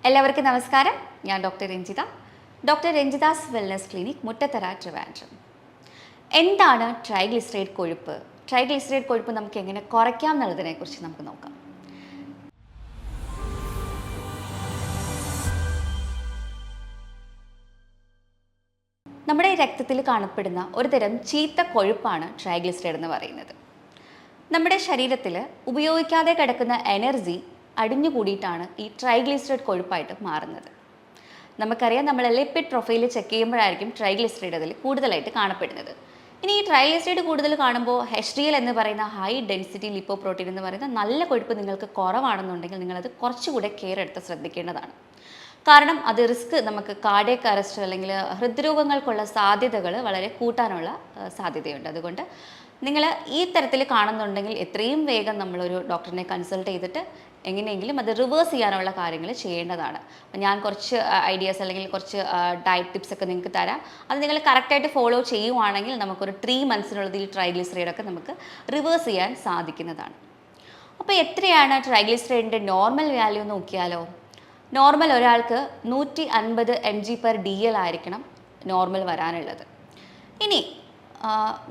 എല്ലാവർക്കും നമസ്കാരം. ഞാൻ doctor Ranjitha. Doctor Ranjitha's wellness clinic, Muttathara, Trivandrum. എന്താണ് ട്രൈഗ്ലിസറൈഡ് കൊഴുപ്പ്? ട്രൈഗ്ലിസറൈഡ് കൊഴുപ്പ് നമുക്ക് എങ്ങനെ കുറയ്ക്കാം എന്നുള്ളതിനെക്കുറിച്ച് നമുക്ക് നോക്കാം. നമ്മുടെ രക്തത്തിൽ കാണപ്പെടുന്ന ഒരു തരം ചീത്ത കൊഴുപ്പാണ് ട്രൈഗ്ലിസറൈഡ് എന്ന് പറയുന്നത്. നമ്മുടെ ശരീരത്തിൽ ഉപയോഗിക്കാതെ കിടക്കുന്ന എനർജി അടിഞ്ഞുകൂടിയിട്ടാണ് ഈ ട്രൈഗ്ലിസറൈഡ് കൊഴുപ്പായിട്ട് മാറുന്നത്. നമുക്കറിയാം, നമ്മൾ ലിപ്പിഡ് പ്രൊഫൈൽ ചെക്ക് ചെയ്യുമ്പോഴായിരിക്കും ട്രൈഗ്ലിസറൈഡ് അതിൽ കൂടുതലായിട്ട് കാണപ്പെടുന്നത്. ഇനി ഈ ട്രൈഗ്ലിസറൈഡ് കൂടുതൽ കാണുമ്പോൾ HDL എന്ന് പറയുന്ന ഹൈ ഡെൻസിറ്റി ലിപ്പോപ്രോട്ടീൻ എന്ന് പറയുന്ന നല്ല കൊഴുപ്പ് നിങ്ങൾക്ക് കുറവാണെന്നുണ്ടെങ്കിൽ നിങ്ങളത് കുറച്ചുകൂടെ കെയർ എടുത്ത് ശ്രദ്ധിക്കേണ്ടതാണ്. കാരണം അത് റിസ്ക് നമുക്ക് കാർഡിയക് അറസ്റ്റ് അല്ലെങ്കിൽ ഹൃദ്രോഗങ്ങൾക്കുള്ള സാധ്യതകൾ വളരെ കൂട്ടാനുള്ള സാധ്യതയുണ്ട്. അതുകൊണ്ട് നിങ്ങൾ ഈ തരത്തിൽ കാണുന്നുണ്ടെങ്കിൽ എത്രയും വേഗം നമ്മളൊരു ഡോക്ടറിനെ കൺസൾട്ട് ചെയ്തിട്ട് എങ്ങനെയെങ്കിലും അത് റിവേഴ്സ് ചെയ്യാനുള്ള കാര്യങ്ങൾ ചെയ്യേണ്ടതാണ്. അപ്പം ഞാൻ കുറച്ച് ഐഡിയാസ് അല്ലെങ്കിൽ കുറച്ച് ഡയറ്റ് ടിപ്സ് ഒക്കെ നിങ്ങൾക്ക് തരാം. അത് നിങ്ങൾ കറക്റ്റായിട്ട് ഫോളോ ചെയ്യുവാണെങ്കിൽ നമുക്കൊരു 3 months ഈ ട്രൈഗ്ലിസറൈഡൊക്കെ നമുക്ക് റിവേഴ്സ് ചെയ്യാൻ സാധിക്കുന്നതാണ്. അപ്പോൾ എത്രയാണ് ട്രൈഗ്ലിസറൈഡിൻ്റെ നോർമൽ വാല്യൂ എന്ന് നോക്കിയാലോ? നോർമൽ ഒരാൾക്ക് 150 mg/dl ആയിരിക്കണം നോർമൽ വരാനുള്ളത്. ഇനി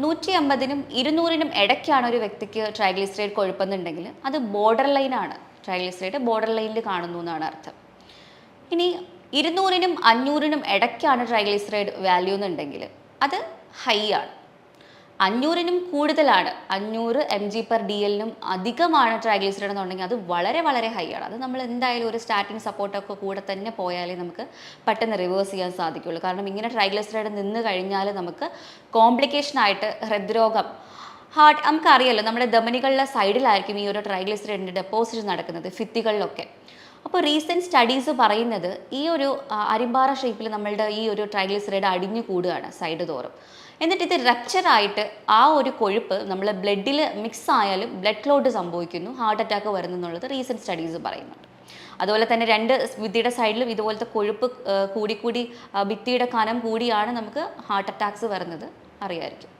150നും 200നും ഇടയ്ക്കാണ് ഒരു വ്യക്തിക്ക് ട്രൈഗ്ലിസറൈഡ് കൊഴുപ്പെന്നുണ്ടെങ്കിൽ അത് ബോർഡർ ലൈനാണ്. ട്രൈഗ്ലിസറൈഡ് ബോർഡർ ലൈനിൽ കാണുന്നു എന്നാണ് അർത്ഥം. ഇനി 200നും 500നും ഇടയ്ക്കാണ് ട്രൈഗ്ലിസറൈഡ് വാല്യൂ എന്നുണ്ടെങ്കിൽ അത് ഹൈ ആണ്. 500നും കൂടുതലാണ്, 500 mg/dl അധികമാണ് ട്രൈഗ്ലിസറൈഡ് എന്നുണ്ടെങ്കിൽ അത് വളരെ വളരെ ഹൈ ആണ്. അത് നമ്മൾ എന്തായാലും ഒരു സ്റ്റാറ്റിൻ സപ്പോർട്ടൊക്കെ കൂടെ തന്നെ പോയാലേ നമുക്ക് പെട്ടെന്ന് റിവേഴ്സ് ചെയ്യാൻ സാധിക്കുള്ളൂ. കാരണം ഇങ്ങനെ ട്രൈഗ്ലിസറൈഡ് നിന്ന് കഴിഞ്ഞാൽ നമുക്ക് കോംപ്ലിക്കേഷനായിട്ട് ഹൃദ്രോഗം, ഹാർട്ട്, നമുക്കറിയാലോ നമ്മുടെ ധമനികളുടെ സൈഡിലായിരിക്കും ഈ ഒരു ട്രൈഗ്ലിസറൈഡിൻ്റെ ഡെപ്പോസിറ്റ് നടക്കുന്നത്, ഭിത്തികളിലൊക്കെ. അപ്പോൾ റീസെൻറ്റ് സ്റ്റഡീസ് പറയുന്നത് ഈ ഒരു അരിമ്പാറ ഷേപ്പിൽ നമ്മളുടെ ഈ ഒരു ട്രൈഗ്ലിസറൈഡ് അടിഞ്ഞു കൂടുകയാണ് സൈഡ് തോറും. എന്നിട്ട് ഇത് റപ്ചറായിട്ട് ആ ഒരു കൊഴുപ്പ് നമ്മൾ ബ്ലഡിൽ മിക്സ് ആയാലും ബ്ലഡ് ക്ലോട്ട് സംഭവിക്കുന്നു, ഹാർട്ട് അറ്റാക്ക് വരുന്നു എന്നുള്ളത് റീസെൻറ്റ് സ്റ്റഡീസ് പറയുന്നുണ്ട്. അതുപോലെ തന്നെ 2 ഭിത്തിയുടെ സൈഡിലും ഇതുപോലത്തെ കൊഴുപ്പ് കൂടി ഭിത്തിയുടെ കനം കൂടിയാണ് നമുക്ക് ഹാർട്ട് അറ്റാക്സ് വരുന്നത് അറിയാമായിരിക്കും.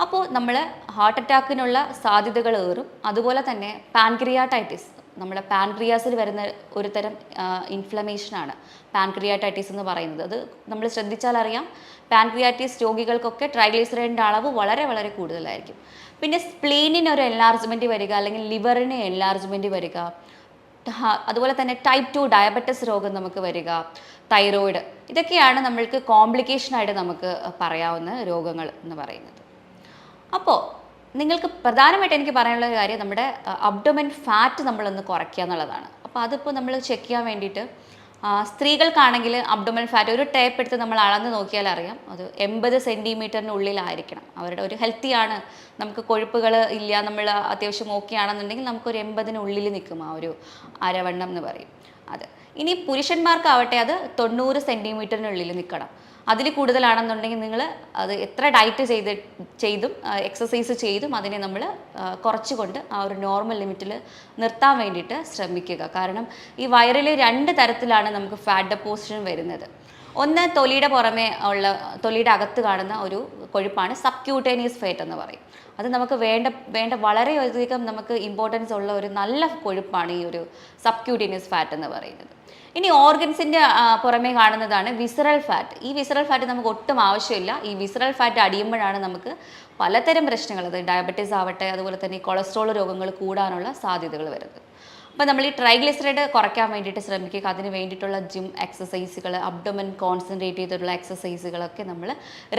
അപ്പോൾ നമ്മൾ ഹാർട്ട് അറ്റാക്കിനുള്ള സാധ്യതകൾ ഏറും. അതുപോലെ തന്നെ പാൻക്രിയാറ്റൈറ്റിസ്, നമ്മുടെ പാൻക്രിയാസിൽ വരുന്ന ഒരു തരം ഇൻഫ്ലമേഷനാണ് പാൻക്രിയാറ്റൈറ്റിസ് എന്ന് പറയുന്നത്. അത് നമ്മൾ ശ്രദ്ധിച്ചാൽ അറിയാം, പാൻക്രിയാറ്റിസ് രോഗികൾക്കൊക്കെ ട്രൈഗ്ലിസറൈഡിൻ്റെ അളവ് വളരെ വളരെ കൂടുതലായിരിക്കും. പിന്നെ സ്പ്ലീനിന് ഒരു എൻലാർജ്മെൻറ്റ് വരിക, അല്ലെങ്കിൽ ലിവറിന് എൻലാർജ്മെൻറ്റ് വരിക, അതുപോലെ തന്നെ ടൈപ്പ് 2 ഡയബറ്റിസ് രോഗം നമുക്ക് വരിക, തൈറോയിഡ്, ഇതൊക്കെയാണ് നമ്മൾക്ക് കോംപ്ലിക്കേഷനായിട്ട് നമുക്ക് പറയാവുന്ന രോഗങ്ങൾ എന്ന് പറയുന്നത്. അപ്പോൾ നിങ്ങൾക്ക് പ്രധാനമായിട്ട് എനിക്ക് പറയാനുള്ള കാര്യം നമ്മുടെ അബ്ഡോമൻ ഫാറ്റ് നമ്മളൊന്ന് കുറയ്ക്കുക എന്നുള്ളതാണ്. അപ്പോൾ അതിപ്പോൾ നമ്മൾ ചെക്ക് ചെയ്യാൻ വേണ്ടിയിട്ട് സ്ത്രീകൾക്കാണെങ്കിൽ അബ്ഡോമൻ ഫാറ്റ് ഒരു ടേപ്പ് എടുത്ത് നമ്മൾ അളന്ന് നോക്കിയാൽ അറിയാം, അത് 80 സെൻറ്റിമീറ്ററിനുള്ളിലായിരിക്കണം. അവരുടെ ഒരു ഹെൽത്തിയാണ്, നമുക്ക് കൊഴുപ്പുകൾ ഇല്ല, നമ്മൾ അത്യാവശ്യം ഓക്കെ ആണെന്നുണ്ടെങ്കിൽ നമുക്കൊരു 80-നുള്ളിൽ നിൽക്കും ആ ഒരു അരവണ്ണം എന്ന് പറയും അത്. ഇനി പുരുഷന്മാർക്കാവട്ടെ അത് 90 സെൻറ്റിമീറ്ററിനുള്ളിൽ നിൽക്കണം. അതിൽ കൂടുതലാണെന്നുണ്ടെങ്കിൽ നിങ്ങൾ അത് എത്ര ഡയറ്റ് ചെയ്തും എക്സസൈസ് ചെയ്തും അതിനെ നമ്മൾ കുറച്ചുകൊണ്ട് ആ ഒരു നോർമൽ ലിമിറ്റിൽ നിർത്താൻ വേണ്ടിയിട്ട് ശ്രമിക്കുക. കാരണം ഈ വയറിൽ 2 തരത്തിലാണ് നമുക്ക് ഫാറ്റ് ഡെപ്പോസിഷൻ വരുന്നത്. ഒന്ന് തൊലിയുടെ പുറമേ ഉള്ള, തൊലിയുടെ അകത്ത് കാണുന്ന ഒരു കൊഴുപ്പാണ് സബ്ക്യൂട്ടേനിയസ് ഫാറ്റ് എന്ന് പറയും. അത് നമുക്ക് വേണ്ട വളരെയധികം നമുക്ക് ഇമ്പോർട്ടൻസ് ഉള്ള ഒരു നല്ല കൊഴുപ്പാണ് ഈ ഒരു സബ്ക്യൂട്ടേനിയസ് ഫാറ്റ് എന്ന് പറയുന്നത്. ഇനി ഓർഗൻസിൻ്റെ പുറമേ കാണുന്നതാണ് വിസറൽ ഫാറ്റ്. ഈ വിസറൽ ഫാറ്റ് നമുക്ക് ഒട്ടും ആവശ്യമില്ല. ഈ വിസറൽ ഫാറ്റ് അടിയുമ്പോഴാണ് നമുക്ക് പലതരം പ്രശ്നങ്ങൾ, അത് ഡയബറ്റീസ് ആവട്ടെ, അതുപോലെ തന്നെ കൊളസ്ട്രോൾ രോഗങ്ങൾ കൂടാനുള്ള സാധ്യതകൾ വരുന്നത്. അപ്പോൾ നമ്മൾ ഈ ട്രൈഗ്ലിസറൈഡ് കുറയ്ക്കാൻ വേണ്ടിയിട്ട് ശ്രമിക്കുക. അതിന് വേണ്ടിയിട്ടുള്ള ജിം എക്സസൈസുകൾ, അബ്ഡോമൻ കോൺസെൻട്രേറ്റ് ചെയ്തിട്ടുള്ള എക്സസൈസുകളൊക്കെ നമ്മൾ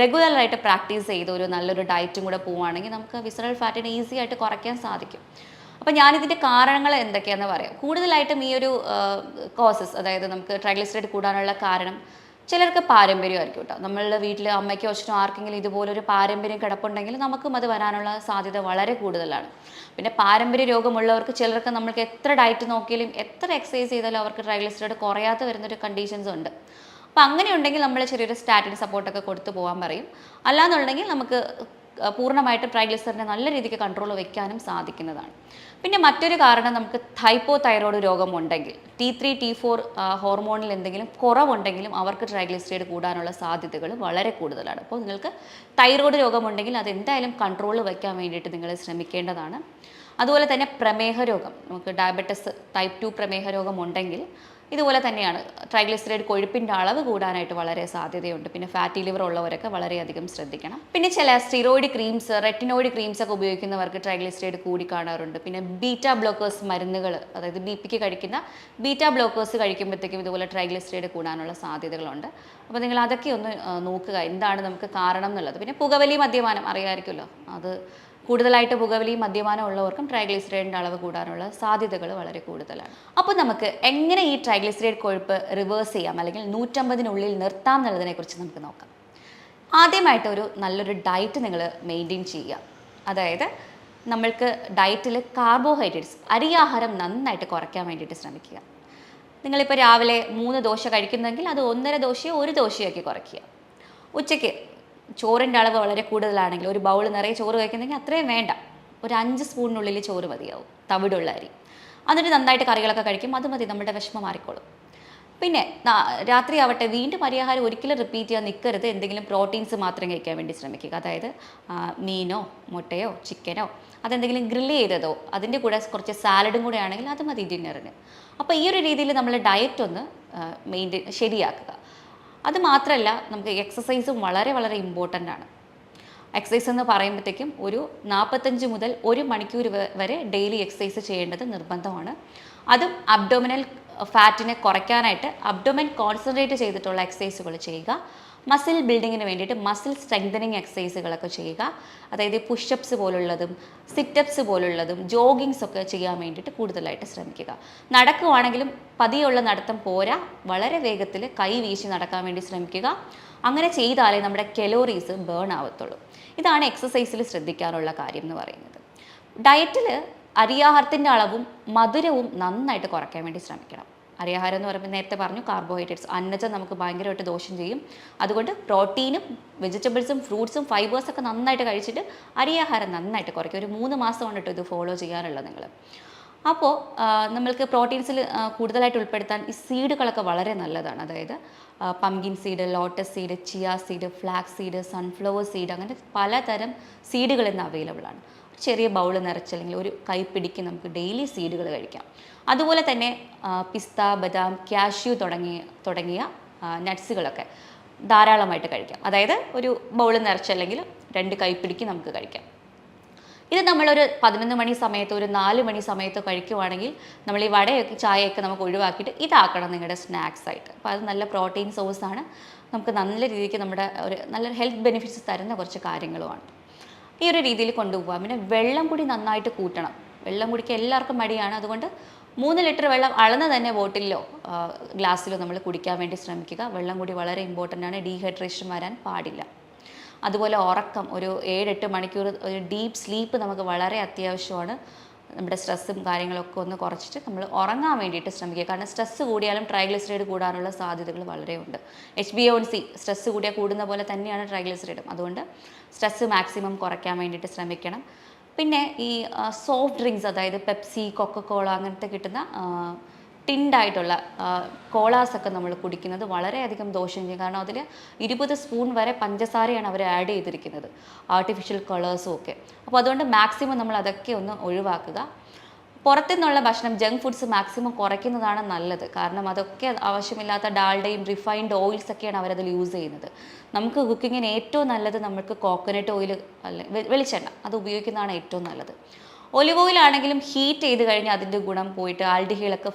റെഗുലറായിട്ട് പ്രാക്ടീസ് ചെയ്ത് ഒരു നല്ലൊരു ഡയറ്റും കൂടെ പോവുകയാണെങ്കിൽ നമുക്ക് വിസറൽ ഫാറ്റിനെ ഈസി ആയിട്ട് കുറയ്ക്കാൻ സാധിക്കും. അപ്പോൾ ഞാനിതിൻ്റെ കാരണങ്ങൾ എന്തൊക്കെയാണെന്ന് പറയാം. കൂടുതലായിട്ടും ഈ ഒരു കോസസ്, അതായത് നമുക്ക് ട്രൈഗ്ലിസറൈഡ് കൂടാനുള്ള കാരണം ചിലർക്ക് പാരമ്പര്യമായിരിക്കും കേട്ടോ. നമ്മളുടെ വീട്ടിൽ അമ്മയ്ക്കോ അച്ഛനോ ആർക്കെങ്കിലും ഇതുപോലൊരു പാരമ്പര്യം കിടപ്പുണ്ടെങ്കിൽ നമുക്കും അത് വരാനുള്ള സാധ്യത വളരെ കൂടുതലാണ്. പിന്നെ പാരമ്പര്യ രോഗമുള്ളവർക്ക് ചിലർക്ക് നമ്മൾക്ക് എത്ര ഡയറ്റ് നോക്കിയാലും എത്ര എക്സസൈസ് ചെയ്താലും അവർക്ക് ട്രൈഗ്ലിസറൈഡ് കുറയാതെ വരുന്നൊരു കണ്ടീഷൻസ് ഉണ്ട്. അപ്പോൾ അങ്ങനെ ഉണ്ടെങ്കിൽ നമ്മൾ ചെറിയൊരു സ്റ്റാറ്റിൻ സപ്പോർട്ടൊക്കെ കൊടുത്തു പോകാൻ പറയും. അല്ലാന്നുണ്ടെങ്കിൽ നമുക്ക് പൂർണ്ണമായിട്ടും ട്രൈഗ്ലിസറിനെ നല്ല രീതിക്ക് കൺട്രോൾ വയ്ക്കാനും സാധിക്കുന്നതാണ്. പിന്നെ മറ്റൊരു കാരണം, നമുക്ക് ഹൈപ്പോതൈറോയ്ഡ് രോഗം ഉണ്ടെങ്കിൽ, T3 T4 ഹോർമോണിൽ എന്തെങ്കിലും കുറവുണ്ടെങ്കിലും അവർക്ക് ട്രൈഗ്ലിസറൈഡ് കൂടാനുള്ള സാധ്യതകൾ വളരെ കൂടുതലാണ്. അപ്പോൾ നിങ്ങൾക്ക് തൈറോയ്ഡ് രോഗമുണ്ടെങ്കിൽ അത് എന്തായാലും കൺട്രോൾ വയ്ക്കാൻ വേണ്ടിയിട്ട് നിങ്ങൾ ശ്രമിക്കേണ്ടതാണ്. അതുപോലെ തന്നെ പ്രമേഹ രോഗം, നമുക്ക് ഡയബറ്റിസ് ടൈപ്പ് 2 പ്രമേഹ രോഗം ഉണ്ടെങ്കിൽ ഇതുപോലെ തന്നെയാണ് ട്രൈഗ്ലിസറൈഡ് കൊഴുപ്പിൻ്റെ അളവ് കൂടാനായിട്ട് വളരെ സാധ്യതയുണ്ട്. പിന്നെ ഫാറ്റി ലിവർ ഉള്ളവരൊക്കെ വളരെയധികം ശ്രദ്ധിക്കണം. പിന്നെ ചില സ്റ്റിറോയിഡ് ക്രീംസ്, റെറ്റിനോയിഡ് ക്രീംസ് ഒക്കെ ഉപയോഗിക്കുന്നവർക്ക് ട്രൈഗ്ലിസറൈഡ് കൂടി കാണാറുണ്ട്. പിന്നെ ബീറ്റ ബ്ലോക്കേഴ്സ് മരുന്നുകൾ, അതായത് BP കഴിക്കുന്ന ബീറ്റ ബ്ലോക്കേഴ്സ് കഴിക്കുമ്പോഴത്തേക്കും ഇതുപോലെ ട്രൈഗ്ലിസറൈഡ് കൂടാനുള്ള സാധ്യതകളുണ്ട്. അപ്പോൾ നിങ്ങൾ അതൊക്കെ ഒന്ന് നോക്കുക, എന്താണ് നമുക്ക് കാരണം എന്നുള്ളത്. പിന്നെ പുകവലി, മദ്യപാനം അറിയാമായിരിക്കുമല്ലോ, അത് കൂടുതലായിട്ട് പുകവലിയും മദ്യപാനം ഉള്ളവർക്കും ട്രൈഗ്ലിസറൈഡിൻ്റെ അളവ് കൂടാനുള്ള സാധ്യതകൾ വളരെ കൂടുതലാണ്. അപ്പോൾ നമുക്ക് എങ്ങനെ ഈ ട്രൈഗ്ലിസറൈഡ് കൊഴുപ്പ് റിവേഴ്സ് ചെയ്യാം, അല്ലെങ്കിൽ 150-നുള്ളിൽ നിർത്താം എന്നുള്ളതിനെക്കുറിച്ച് നമുക്ക് നോക്കാം. ആദ്യമായിട്ട് നല്ലൊരു ഡയറ്റ് നിങ്ങൾ മെയിൻറ്റെയിൻ ചെയ്യുക. അതായത് നമ്മൾക്ക് ഡയറ്റിൽ കാർബോഹൈഡ്രേറ്റ്സ്, അരിയാഹാരം നന്നായിട്ട് കുറയ്ക്കാൻ വേണ്ടിയിട്ട് ശ്രമിക്കുക. നിങ്ങളിപ്പോൾ രാവിലെ 3 ദോശ കഴിക്കുന്നെങ്കിൽ അത് 1.5 ദോശയോ 1 ദോശയാക്കി കുറയ്ക്കുക. ഉച്ചയ്ക്ക് ചോറിൻ്റെ അളവ് വളരെ കൂടുതലാണെങ്കിൽ, ഒരു ബൗൾ നിറയെ ചോറ് കഴിക്കുന്നെങ്കിൽ അത്രയും വേണ്ട, ഒരു 5 സ്പൂണിനുള്ളിൽ ചോറ് മതിയാവും, തവിടുള്ള അരി. എന്നിട്ട് നന്നായിട്ട് കറികളൊക്കെ കഴിക്കും, അത് മതി, നമ്മുടെ വിഷമം മാറിക്കോളും. പിന്നെ രാത്രി ആവട്ടെ, വീണ്ടും അരിയാഹാരം ഒരിക്കലും റിപ്പീറ്റ് ചെയ്യാൻ നിൽക്കരുത്. എന്തെങ്കിലും പ്രോട്ടീൻസ് മാത്രം കഴിക്കാൻ വേണ്ടി ശ്രമിക്കുക. അതായത് മീനോ മുട്ടയോ ചിക്കനോ, അതെന്തെങ്കിലും ഗ്രില്ല് ചെയ്തതോ, അതിൻ്റെ കൂടെ കുറച്ച് സാലഡും കൂടെ ആണെങ്കിൽ അത് മതി ഡിന്നറിന്. അപ്പോൾ ഈ ഒരു രീതിയിൽ നമ്മൾ ഡയറ്റ് ഒന്ന് ശരിയാക്കുക. അത് മാത്രമല്ല, നമുക്ക് എക്സസൈസും വളരെ വളരെ ഇമ്പോർട്ടൻ്റ് ആണ്. എക്സസൈസ് എന്ന് പറയുമ്പോഴത്തേക്കും ഒരു 45 മുതൽ 1 മണിക്കൂർ വരെ ഡെയിലി എക്സസൈസ് ചെയ്യേണ്ടത് നിർബന്ധമാണ്. അതും അബ്ഡോമിനൽ ഫാറ്റിനെ കുറയ്ക്കാനായിട്ട് അബ്ഡോമൻ കോൺസെൻട്രേറ്റ് ചെയ്തിട്ടുള്ള എക്സസൈസുകൾ ചെയ്യുക. മസിൽ ബിൽഡിങ്ങിന് വേണ്ടിയിട്ട് മസിൽ സ്ട്രെങ്തനിങ് എക്സസൈസുകളൊക്കെ ചെയ്യുക. അതായത് പുഷപ്സ് പോലുള്ളതും സിറ്റപ്സ് പോലുള്ളതും ജോഗിങ്സ് ഒക്കെ ചെയ്യാൻ വേണ്ടിയിട്ട് കൂടുതലായിട്ട് ശ്രമിക്കുക. നടക്കുവാണെങ്കിലും പതിയുള്ള നടത്തം പോരാ, വളരെ വേഗത്തിൽ കൈ വീശി നടക്കാൻ വേണ്ടി ശ്രമിക്കുക. അങ്ങനെ ചെയ്താലേ നമ്മുടെ കലോറീസ് ബേൺ ആവത്തുള്ളൂ. ഇതാണ് എക്സസൈസിൽ ശ്രദ്ധിക്കാനുള്ള കാര്യം എന്ന് പറയുന്നത്. ഡയറ്റിൽ അരിയാഹാരത്തിൻ്റെ അളവും മധുരവും നന്നായിട്ട് കുറയ്ക്കാൻ വേണ്ടി ശ്രമിക്കണം. അരിയാഹാരം എന്ന് പറയുമ്പോൾ നേരത്തെ പറഞ്ഞു, കാർബോഹൈഡ്രേറ്റ്സ്, അന്നജം നമുക്ക് ഭയങ്കരമായിട്ട് ദോഷം ചെയ്യും. അതുകൊണ്ട് പ്രോട്ടീനും വെജിറ്റബിൾസും ഫ്രൂട്ട്സും ഫൈബേഴ്സൊക്കെ നന്നായിട്ട് കഴിച്ചിട്ട് അരിയാഹാരം നന്നായിട്ട് കുറയ്ക്കും. ഒരു 3 മാസമാണ് കേട്ടോ ഇത് ഫോളോ ചെയ്യാനുള്ളത് നിങ്ങൾ. അപ്പോൾ നമ്മൾക്ക് പ്രോട്ടീൻസിൽ കൂടുതലായിട്ട് ഉൾപ്പെടുത്താൻ ഈ സീഡുകളൊക്കെ വളരെ നല്ലതാണ്. അതായത് pumpkin seed, lotus seed, chia seed, flax seed, sunflower seed, അങ്ങനെ പലതരം സീഡുകൾ ഇന്ന് അവൈലബിൾ ആണ്. ചെറിയ ബൗൾ നിറച്ച് അല്ലെങ്കിൽ ഒരു കൈപ്പിടിക്ക് നമുക്ക് ഡെയിലി സീഡുകൾ കഴിക്കാം. അതുപോലെ തന്നെ പിസ്ത, ബദാം, കാഷ്യൂ തുടങ്ങിയ നട്ട്സുകളൊക്കെ ധാരാളമായിട്ട് കഴിക്കാം. അതായത് ഒരു ബൗൾ നിറച്ചല്ലെങ്കിൽ 2 കൈപ്പിടിക്ക് നമുക്ക് കഴിക്കാം. ഇത് നമ്മളൊരു 11 മണി സമയത്ത്, ഒരു 4 മണി സമയത്ത് കഴിക്കുവാണെങ്കിൽ നമ്മൾ ഈ വടയൊക്കെ ചായയൊക്കെ നമുക്ക് ഒഴിവാക്കിയിട്ട് ഇതാക്കണം നിങ്ങളുടെ സ്നാക്സ് ആയിട്ട്. അപ്പോൾ അത് നല്ല പ്രോട്ടീൻ സോഴ്സാണ്, നമുക്ക് നല്ല രീതിക്ക് നമ്മുടെ ഒരു നല്ല ഹെൽത്ത് ബെനിഫിറ്റ്സ് തരുന്ന കുറച്ച് കാര്യങ്ങളുമാണ്. ഈ ഒരു രീതിയിൽ കൊണ്ടുപോകാം. പിന്നെ വെള്ളം കൂടി നന്നായിട്ട് കൂട്ടണം. വെള്ളം കുടിക്കാൻ എല്ലാവർക്കും മടിയാണ്. അതുകൊണ്ട് 3 ലിറ്റർ വെള്ളം അളന്ന് തന്നെ ബോട്ടിലോ ഗ്ലാസ്സിലോ നമ്മൾ കുടിക്കാൻ വേണ്ടി ശ്രമിക്കുക. വെള്ളം കൂടി വളരെ ഇമ്പോർട്ടൻ്റ് ആണ്. ഡീഹൈഡ്രേഷൻ വരാൻ പാടില്ല. അതുപോലെ ഉറക്കം, ഒരു 7-8 മണിക്കൂർ ഒരു ഡീപ്പ് സ്ലീപ്പ് നമുക്ക് വളരെ അത്യാവശ്യമാണ്. നമ്മുടെ സ്ട്രെസ്സും കാര്യങ്ങളൊക്കെ ഒന്ന് കുറച്ചിട്ട് നമ്മൾ ഉറങ്ങാൻ വേണ്ടിയിട്ട് ശ്രമിക്കുക. കാരണം സ്ട്രെസ്സ് കൂടിയാലും ട്രൈഗ്ലിസറൈഡ് കൂടാനുള്ള സാധ്യതകൾ വളരെ ഉണ്ട്. HbA1c സ്ട്രെസ്സ് കൂടിയാൽ കൂടുന്ന പോലെ തന്നെയാണ് ട്രൈഗ്ലിസറൈഡും. അതുകൊണ്ട് സ്ട്രെസ്സ് മാക്സിമം കുറയ്ക്കാൻ വേണ്ടിയിട്ട് ശ്രമിക്കണം. പിന്നെ ഈ സോഫ്റ്റ് ഡ്രിങ്ക്സ്, അതായത് പെപ്സി, കൊക്കക്കോള അങ്ങനത്തെ കിട്ടുന്ന ടിൻഡായിട്ടുള്ള കോളാസൊക്കെ നമ്മൾ കുടിക്കുന്നത് വളരെയധികം ദോഷം ചെയ്യും. കാരണം അതിൽ 20 സ്പൂൺ വരെ പഞ്ചസാരയാണ് അവർ ആഡ് ചെയ്തിരിക്കുന്നത്, ആർട്ടിഫിഷ്യൽ കളേഴ്സും ഒക്കെ. അപ്പോൾ അതുകൊണ്ട് മാക്സിമം നമ്മൾ അതൊക്കെ ഒന്ന് ഒഴിവാക്കുക. പുറത്തുനിന്നുള്ള ഭക്ഷണം, ജങ്ക് ഫുഡ്സ് മാക്സിമം കുറയ്ക്കുന്നതാണ് നല്ലത്. കാരണം അതൊക്കെ ആവശ്യമില്ലാത്ത ഡാൽഡയും റിഫൈൻഡ് ഓയിൽസൊക്കെയാണ് അവരതിൽ യൂസ് ചെയ്യുന്നത്. നമുക്ക് കുക്കിങ്ങിന് ഏറ്റവും നല്ലത് നമുക്ക് കോക്കനട്ട് ഓയിൽ അല്ലെ വെളിച്ചെണ്ണ, അത് ഉപയോഗിക്കുന്നതാണ് ഏറ്റവും നല്ലത്. ഒലിവ് ഓയിൽ ആണെങ്കിലും ഹീറ്റ് ചെയ്ത് കഴിഞ്ഞാൽ അതിൻ്റെ ഗുണം പോയിട്ട് ആൽഡിഹൈഡൊക്കെ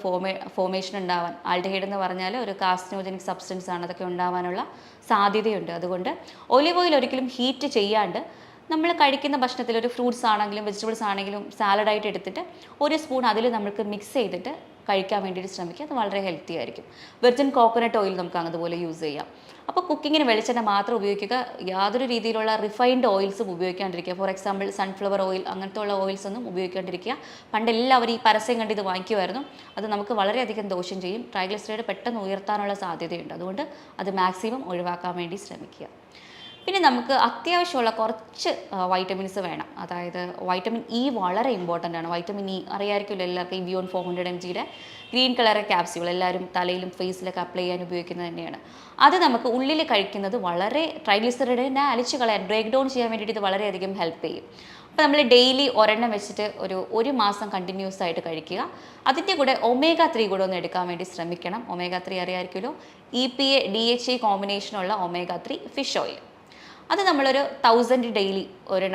ഫോമേഷൻ ഉണ്ടാവാൻ, ആൽഡിഹൈഡ് എന്ന് പറഞ്ഞാൽ ഒരു കാർസിനോജനിക് സബ്സ്റ്റൻസ് ആണ്, അതൊക്കെ ഉണ്ടാവാനുള്ള സാധ്യതയുണ്ട്. അതുകൊണ്ട് ഒലിവ് ഓയിൽ ഒരിക്കലും ഹീറ്റ് ചെയ്യാണ്ട് നമ്മൾ കഴിക്കുന്ന ഭക്ഷണത്തിൽ ഒരു ഫ്രൂട്ട്സ് ആണെങ്കിലും വെജിറ്റബിൾസ് ആണെങ്കിലും സാലഡായിട്ട് എടുത്തിട്ട് 1 സ്പൂൺ അതിൽ നമുക്ക് മിക്സ് ചെയ്തിട്ട് കഴിക്കാൻ വേണ്ടിയിട്ട് ശ്രമിക്കുക. അത് വളരെ ഹെൽത്തി ആയിരിക്കും. വെർജിൻ കോക്കനട്ട് ഓയിൽ നമുക്ക് അതുപോലെ യൂസ് ചെയ്യാം. അപ്പോൾ കുക്കിങ്ങിന് വെളിച്ചെണ്ണ മാത്രം ഉപയോഗിക്കുക. യാതൊരു രീതിയിലുള്ള റിഫൈൻഡ് ഓയിൽസും ഉപയോഗിക്കാണ്ടിരിക്കുക. ഫോർ എക്സാമ്പിൾ സൺഫ്ലവർ ഓയിൽ, അങ്ങനത്തെ ഉള്ള ഓയിൽസ് ഒന്നും ഉപയോഗിക്കാണ്ടിരിക്കുക. പണ്ട് എല്ലാവരും ഈ പരസ്യം കണ്ട് ഇത് വാങ്ങിക്കുമായിരുന്നു. അത് നമുക്ക് വളരെയധികം ദോഷം ചെയ്യും. ട്രൈഗ്ലിസറൈഡ് പെട്ടെന്ന് ഉയർത്താനുള്ള സാധ്യതയുണ്ട്. അതുകൊണ്ട് അത് മാക്സിമം ഒഴിവാക്കാൻ വേണ്ടി ശ്രമിക്കുക. പിന്നെ നമുക്ക് അത്യാവശ്യമുള്ള കുറച്ച് വൈറ്റമിൻസ് വേണം. അതായത് വൈറ്റമിൻ ഇ വളരെ ഇമ്പോർട്ടൻ്റ് ആണ്. വൈറ്റമിൻ ഇ അറിയാമായിരിക്കുമല്ലോ എല്ലാവർക്കും. ഇവിയോൺ 400 mg ഗ്രീൻ കളർ ക്യാപ്സ്യൂൾ എല്ലാവരും തലയിലും ഫേസിലൊക്കെ അപ്ലൈ ചെയ്യാൻ ഉപയോഗിക്കുന്നത് തന്നെയാണ്. അത് നമുക്ക് ഉള്ളിൽ കഴിക്കുന്നത് വളരെ ട്രൈഗ്ലിസറൈഡിനെ അലിച്ച് കളയാൻ, ബ്രേക്ക് ഡൗൺ ചെയ്യാൻ വേണ്ടിയിട്ട് ഇത് വളരെയധികം ഹെൽപ്പ് ചെയ്യും. അപ്പോൾ നമ്മൾ ഡെയിലി ഒരെണ്ണം വെച്ചിട്ട് ഒരു മാസം കണ്ടിന്യൂസ് ആയിട്ട് കഴിക്കുക. അതിൻ്റെ കൂടെ ഒമേഗ 3 കൂടെ ഒന്ന് എടുക്കാൻ വേണ്ടി ശ്രമിക്കണം. ഒമേഗ 3 അറിയാമായിരിക്കുമല്ലോ, EPA DHA കോമ്പിനേഷനുള്ള ഒമേഗ 3 ഫിഷ് ഓയിൽ. അത് നമ്മളൊരു 1000 ഡെയിലി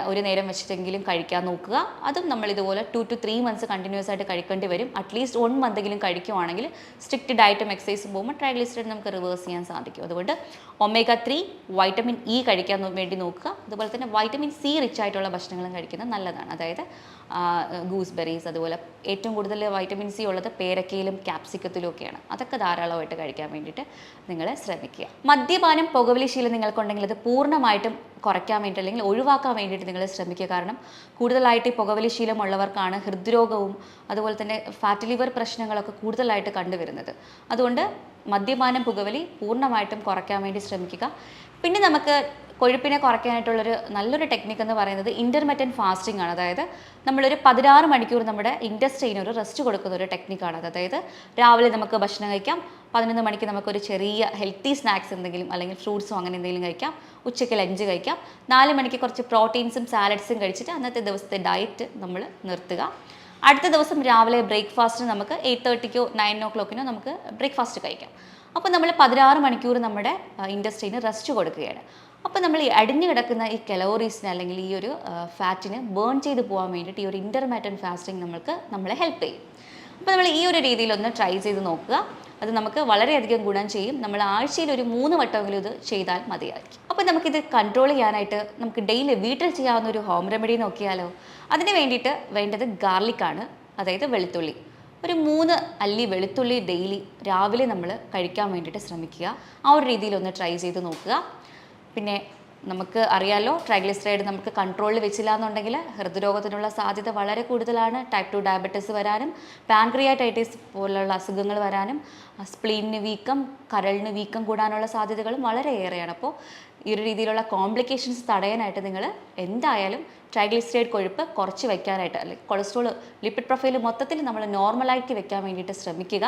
ഒരു നേരം വെച്ചിട്ടെങ്കിലും കഴിക്കാൻ നോക്കുക. അതും നമ്മൾ ഇതുപോലെ 2 to 3 months കണ്ടിന്യൂസ് ആയിട്ട് കഴിക്കേണ്ടി വരും. അറ്റ്ലീസ്റ്റ് 1 month എങ്കിലും കഴിക്കുവാണെങ്കിൽ സ്ട്രിക്റ്റ് ഡയറ്റും എക്സസൈസും പോകുമ്പോൾ ട്രൈഗ്ലിസറൈഡ് നമുക്ക് റിവേഴ്സ് ചെയ്യാൻ സാധിക്കും. അതുകൊണ്ട് ഒമേഗ 3, വൈറ്റമിൻ ഇ കഴിക്കാൻ വേണ്ടി നോക്കുക. അതുപോലെ തന്നെ വൈറ്റമിൻ സി റിച്ച് ആയിട്ടുള്ള ഭക്ഷണങ്ങളും കഴിക്കുന്നത് നല്ലതാണ്. അതായത് ഗൂസ്ബെറീസ്, അതുപോലെ ഏറ്റവും കൂടുതൽ വൈറ്റമിൻ സി ഉള്ളത് പേരക്കയിലും ക്യാപ്സിക്കത്തിലും ഒക്കെയാണ്. അതൊക്കെ ധാരാളമായിട്ട് കഴിക്കാൻ വേണ്ടിയിട്ട് നിങ്ങൾ ശ്രമിക്കുക. മദ്യപാനം, പുകവലി ശീലം നിങ്ങൾക്കുണ്ടെങ്കിൽ അത് പൂർണ്ണമായിട്ടും കുറയ്ക്കാൻ വേണ്ടി അല്ലെങ്കിൽ ഒഴിവാക്കാൻ വേണ്ടിയിട്ട് നിങ്ങൾ ശ്രമിക്കുക. കാരണം കൂടുതലായിട്ട് ഈ പുകവലി ശീലമുള്ളവർക്കാണ് ഹൃദ്രോഗവും അതുപോലെ തന്നെ ഫാറ്റ് ലിവർ പ്രശ്നങ്ങളൊക്കെ കൂടുതലായിട്ട് കണ്ടുവരുന്നത്. അതുകൊണ്ട് മദ്യപാനം, പുകവലി പൂർണ്ണമായിട്ടും കുറയ്ക്കാൻ വേണ്ടി ശ്രമിക്കുക. പിന്നെ നമുക്ക് കൊഴുപ്പിനെ കുറയ്ക്കാനായിട്ടുള്ളൊരു നല്ലൊരു ടെക്നിക്ക് എന്ന് പറയുന്നത് ഇൻ്റർമിറ്റൻറ്റ് ഫാസ്റ്റിംഗ് ആണ്. അതായത് നമ്മളൊരു 16 മണിക്കൂർ നമ്മുടെ ഇൻറ്റസ്റ്റൈന് ഒരു റെസ്റ്റ് കൊടുക്കുന്ന ഒരു ടെക്നിക്കാണ്. അതായത് രാവിലെ നമുക്ക് ഭക്ഷണം കഴിക്കാം, 11 മണിക്ക് നമുക്കൊരു ചെറിയ ഹെൽത്തി സ്നാക്സ് എന്തെങ്കിലും അല്ലെങ്കിൽ ഫ്രൂട്ട്സോ അങ്ങനെ എന്തെങ്കിലും കഴിക്കാം, ഉച്ചയ്ക്ക് ലഞ്ച് കഴിക്കാം, 4 മണിക്ക് കുറച്ച് പ്രോട്ടീൻസും സാലഡ്സും കഴിച്ചിട്ട് അന്നത്തെ ദിവസത്തെ ഡയറ്റ് നമ്മൾ നിർത്തുക. അടുത്ത ദിവസം രാവിലെ ബ്രേക്ക്ഫാസ്റ്റിന് നമുക്ക് 8:30-കോ 9 o'clock-നോ നമുക്ക് ബ്രേക്ക്ഫാസ്റ്റ് കഴിക്കാം. അപ്പോൾ നമ്മൾ 16 മണിക്കൂർ നമ്മുടെ ഇൻറ്റസ്റ്റൈന് റെസ്റ്റ് കൊടുക്കുകയാണ്. അപ്പോൾ നമ്മൾ ഈ അടിഞ്ഞു കിടക്കുന്ന ഈ കലോറീസിന് അല്ലെങ്കിൽ ഈ ഒരു ഫാറ്റിന് ബേൺ ചെയ്ത് പോകാൻ വേണ്ടിയിട്ട് ഈ ഒരു ഇൻ്റർമിറ്റൻറ്റ് ഫാസ്റ്റിംഗ് നമ്മളെ ഹെൽപ്പ് ചെയ്യും. അപ്പോൾ നമ്മൾ ഈ ഒരു രീതിയിലൊന്ന് ട്രൈ ചെയ്ത് നോക്കുക. അത് നമുക്ക് വളരെയധികം ഗുണം ചെയ്യും. നമ്മൾ ആഴ്ചയിൽ ഒരു 3 വട്ടമെങ്കിലും ഇത് ചെയ്താൽ മതിയായിരിക്കും. അപ്പോൾ നമുക്കിത് കൺട്രോൾ ചെയ്യാനായിട്ട് നമുക്ക് ഡെയിലി വീട്ടിൽ ചെയ്യാവുന്ന ഒരു ഹോം റെമഡി നോക്കിയാലോ? അതിന് വേണ്ടിയിട്ട് വേണ്ടത് ഗാർലിക്കാണ്, അതായത് വെളുത്തുള്ളി. ഒരു 3 അല്ലി വെളുത്തുള്ളി ഡെയിലി രാവിലെ നമ്മൾ കഴിക്കാൻ വേണ്ടിയിട്ട് ശ്രമിക്കുക. ആ ഒരു രീതിയിലൊന്ന് ട്രൈ ചെയ്ത് നോക്കുക. പിന്നെ നമുക്ക് അറിയാലോ, ട്രൈഗ്ലിസറൈഡ് നമുക്ക് കൺട്രോളിൽ വെച്ചില്ല എന്നുണ്ടെങ്കിൽ ഹൃദ്രോഗത്തിനുള്ള സാധ്യത വളരെ കൂടുതലാണ്. ടൈപ്പ് 2 ഡയബറ്റീസ് വരാനും പാൻക്രിയാറ്റൈറ്റിസ് പോലുള്ള അസുഖങ്ങൾ വരാനും സ്പ്ലീനിന് വീക്കം, കരളിന് വീക്കം കൂടാനുള്ള സാധ്യതകളും വളരെയേറെയാണ്. അപ്പോൾ ഈ ഒരു രീതിയിലുള്ള കോംപ്ലിക്കേഷൻസ് തടയാനായിട്ട് നിങ്ങൾ എന്തായാലും ട്രൈഗ്ലിസറൈഡ് കൊഴുപ്പ് കുറച്ച് വയ്ക്കാനായിട്ട് അല്ലെങ്കിൽ കൊളസ്ട്രോൾ ലിപ്പിഡ് പ്രൊഫൈൽ മൊത്തത്തിൽ നമ്മൾ നോർമലായിട്ട് വെക്കാൻ വേണ്ടിയിട്ട് ശ്രമിക്കുക.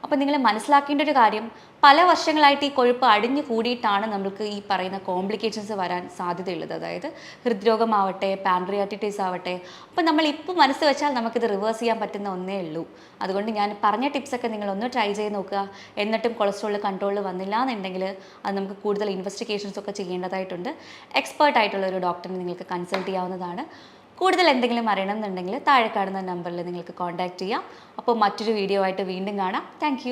അപ്പോൾ നിങ്ങൾ മനസ്സിലാക്കേണ്ട ഒരു കാര്യം, പല വർഷങ്ങളായിട്ട് ഈ കൊഴുപ്പ് അടിഞ്ഞു കൂടിയിട്ടാണ് നമുക്ക് ഈ പറയുന്ന കോംപ്ലിക്കേഷൻസ് വരാൻ സാധ്യതയുള്ളത്. അതായത് ഹൃദ്രോഗമാവട്ടെ, പാൻക്രിയാറ്റിസ് ആവട്ടെ. അപ്പോൾ നമ്മൾ ഇപ്പോൾ മനസ്സ് വെച്ചാൽ നമുക്കിത് റിവേഴ്സ് ചെയ്യാൻ പറ്റുന്ന ഒന്നേ ഉള്ളൂ. അതുകൊണ്ട് ഞാൻ പറഞ്ഞ ടിപ്സൊക്കെ നിങ്ങളൊന്ന് ട്രൈ ചെയ്ത് നോക്കുക. എന്നിട്ടും കൊളസ്ട്രോൾ കൺട്രോളിൽ വന്നില്ല എന്നുണ്ടെങ്കിൽ അത് നമുക്ക് കൂടുതൽ ഇൻവെസ്റ്റിഗേഷൻസ് ഒക്കെ ചെയ്യേണ്ടതായിട്ടുണ്ട്. എക്സ്പേർട്ട് ആയിട്ടുള്ള ഒരു ഡോക്ടറിനെ നിങ്ങൾക്ക് കൺസൾട്ട് ചെയ്യാവുന്നതാണ്. കൂടുതൽ എന്തെങ്കിലും അറിയണമെന്നുണ്ടെങ്കിൽ താഴെ കാണുന്ന നമ്പറിൽ നിങ്ങൾക്ക് കോൺടാക്റ്റ് ചെയ്യാം. അപ്പോൾ മറ്റൊരു വീഡിയോ ആയിട്ട് വീണ്ടും കാണാം. താങ്ക്